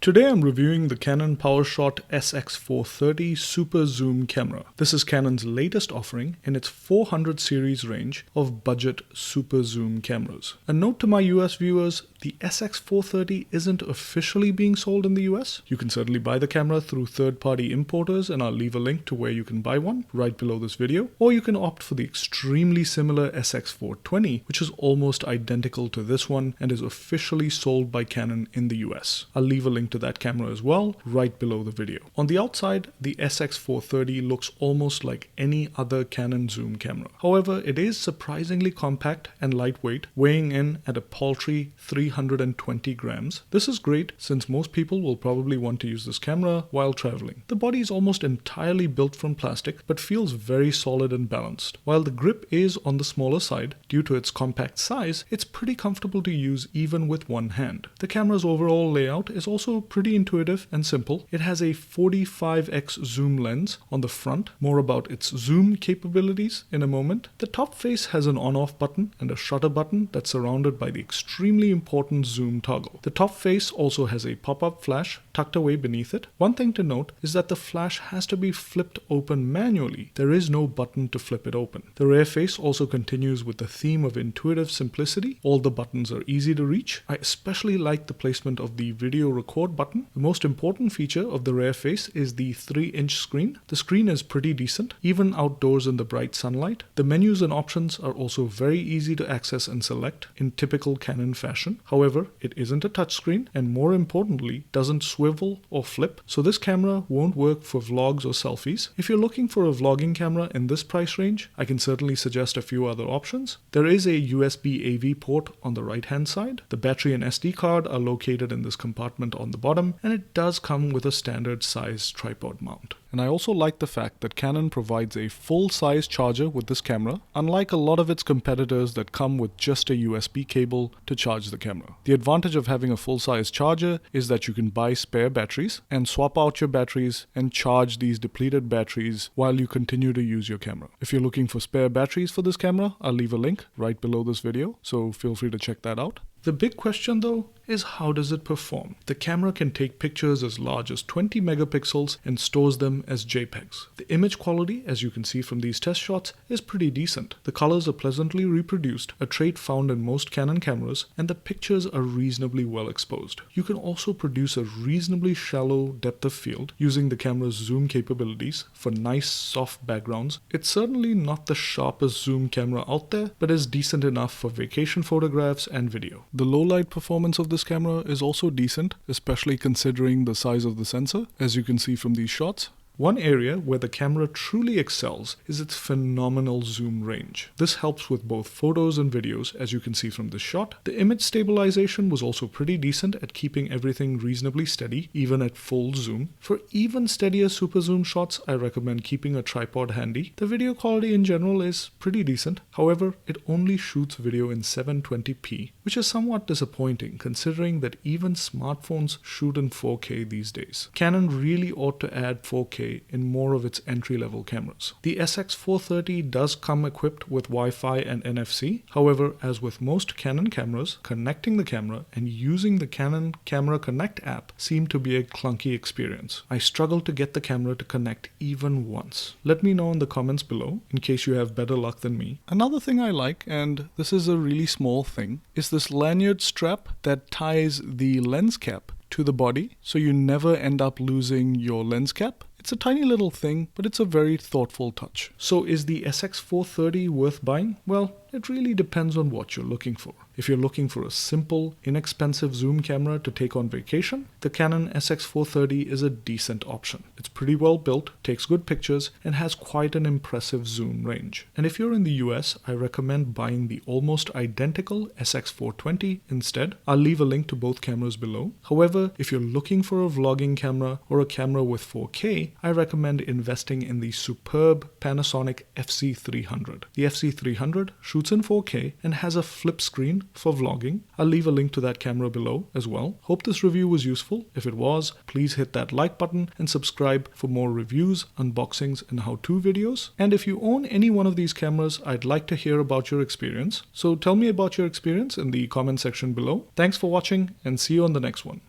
Today I'm reviewing the Canon Powershot SX430 Super Zoom camera. This is Canon's latest offering in its 400 series range of budget super zoom cameras. A note to my US viewers, the SX430 isn't officially being sold in the US. You can certainly buy the camera through third-party importers, and I'll leave a link to where you can buy one right below this video. Or you can opt for the extremely similar SX420, which is almost identical to this one and is officially sold by Canon in the US. I'll leave a link to that camera as well right below the video. On the outside, the SX430 looks almost like any other Canon zoom camera. However, it is surprisingly compact and lightweight, weighing in at a paltry 320 grams. This is great since most people will probably want to use this camera while traveling. The body is almost entirely built from plastic but feels very solid and balanced. While the grip is on the smaller side, due to its compact size, it's pretty comfortable to use even with one hand. The camera's overall layout is also pretty intuitive and simple. It has a 45x zoom lens on the front. More about its zoom capabilities in a moment. The top face has an on-off button and a shutter button that's surrounded by the extremely important zoom toggle. The top face also has a pop-up flash tucked away beneath it. One thing to note is that the flash has to be flipped open manually. There is no button to flip it open. The rear face also continues with the theme of intuitive simplicity. All the buttons are easy to reach. I especially like the placement of the video record button. The most important feature of the rear face is the 3-inch screen. The screen is pretty decent, even outdoors in the bright sunlight. The menus and options are also very easy to access and select in typical Canon fashion. However, it isn't a touchscreen and more importantly, doesn't swivel or flip, so this camera won't work for vlogs or selfies. If you're looking for a vlogging camera in this price range, I can certainly suggest a few other options. There is a USB AV port on the right hand side. The battery and SD card are located in this compartment on the bottom, and it does come with a standard size tripod mount. And I also like the fact that Canon provides a full-size charger with this camera, unlike a lot of its competitors that come with just a USB cable to charge the camera. The advantage of having a full-size charger is that you can buy spare batteries and swap out your batteries and charge these depleted batteries while you continue to use your camera. If you're looking for spare batteries for this camera, I'll leave a link right below this video, so feel free to check that out. The big question though is how does it perform? The camera can take pictures as large as 20 megapixels and stores them as JPEGs. The image quality, as you can see from these test shots, is pretty decent. The colors are pleasantly reproduced, a trait found in most Canon cameras, and the pictures are reasonably well exposed. You can also produce a reasonably shallow depth of field using the camera's zoom capabilities for nice soft backgrounds. It's certainly not the sharpest zoom camera out there, but is decent enough for vacation photographs and video. The low light performance of this camera is also decent, especially considering the size of the sensor, as you can see from these shots. One area where the camera truly excels is its phenomenal zoom range. This helps with both photos and videos, as you can see from this shot. The image stabilization was also pretty decent at keeping everything reasonably steady, even at full zoom. For even steadier super zoom shots, I recommend keeping a tripod handy. The video quality in general is pretty decent. However, it only shoots video in 720p, which is somewhat disappointing considering that even smartphones shoot in 4K these days. Canon really ought to add 4K in more of its entry-level cameras. The SX430 does come equipped with Wi-Fi and NFC. However, as with most Canon cameras, connecting the camera and using the Canon Camera Connect app seem to be a clunky experience. I struggled to get the camera to connect even once. Let me know in the comments below in case you have better luck than me. Another thing I like, and this is a really small thing, is this lanyard strap that ties the lens cap to the body so you never end up losing your lens cap. It's a tiny little thing, but it's a very thoughtful touch. So is the SX430 worth buying? Well, it really depends on what you're looking for. If you're looking for a simple, inexpensive zoom camera to take on vacation, the Canon SX430 is a decent option. It's pretty well built, takes good pictures, and has quite an impressive zoom range. And if you're in the US, I recommend buying the almost identical SX420 instead. I'll leave a link to both cameras below. However, if you're looking for a vlogging camera or a camera with 4K, I recommend investing in the superb Panasonic FC300. The FC300 shoots in 4K and has a flip screen for vlogging. I'll leave a link to that camera below as well. Hope this review was useful. If it was, please hit that like button and subscribe for more reviews, unboxings, and how-to videos. And if you own any one of these cameras, I'd like to hear about your experience. So tell me about your experience in the comment section below. Thanks for watching and see you on the next one.